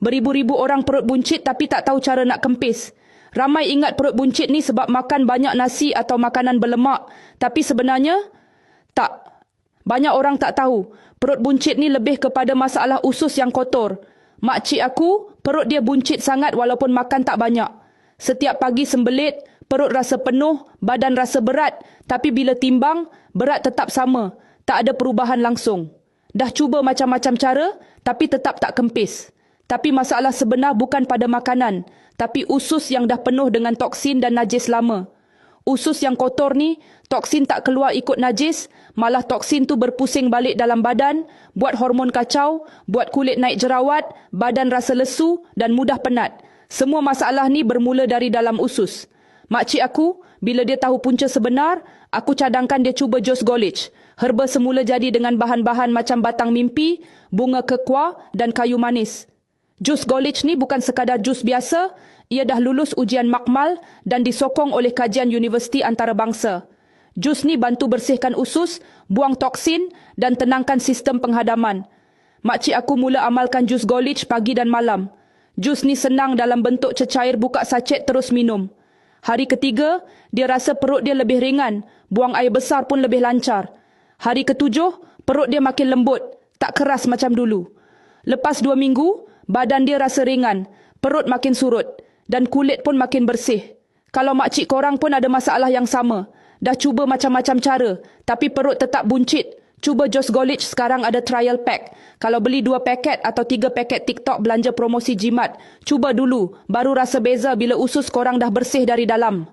Beribu-ribu orang perut buncit tapi tak tahu cara nak kempis. Ramai ingat perut buncit ni sebab makan banyak nasi atau makanan berlemak. Tapi sebenarnya, tak. Banyak orang tak tahu. Perut buncit ni lebih kepada masalah usus yang kotor. Makcik aku, perut dia buncit sangat walaupun makan tak banyak. Setiap pagi sembelit, perut rasa penuh, badan rasa berat. Tapi bila timbang, berat tetap sama. Tak ada perubahan langsung. Dah cuba macam-macam cara, tapi tetap tak kempis. Tapi masalah sebenar bukan pada makanan, tapi usus yang dah penuh dengan toksin dan najis lama. Usus yang kotor ni, toksin tak keluar ikut najis, malah toksin tu berpusing balik dalam badan, buat hormon kacau, buat kulit naik jerawat, badan rasa lesu dan mudah penat. Semua masalah ni bermula dari dalam usus. Makcik aku, bila dia tahu punca sebenar, aku cadangkan dia cuba jus Golich. Herba semula jadi dengan bahan-bahan macam batang mimpi, bunga kekwa dan kayu manis. Jus Golich ni bukan sekadar jus biasa, ia dah lulus ujian makmal dan disokong oleh kajian Universiti Antarabangsa. Jus ni bantu bersihkan usus, buang toksin dan tenangkan sistem penghadaman. Makcik aku mula amalkan jus Golich pagi dan malam. Jus ni senang dalam bentuk cecair, buka sachet terus minum. Hari ketiga, dia rasa perut dia lebih ringan, buang air besar pun lebih lancar. Hari ketujuh, perut dia makin lembut, tak keras macam dulu. Lepas 2 minggu, badan dia rasa ringan, perut makin surut dan kulit pun makin bersih. Kalau makcik korang pun ada masalah yang sama, dah cuba macam-macam cara tapi perut tetap buncit, cuba Jus Golich sekarang ada trial pack. Kalau beli 2 paket atau 3 paket TikTok belanja promosi jimat, cuba dulu, baru rasa beza bila usus korang dah bersih dari dalam.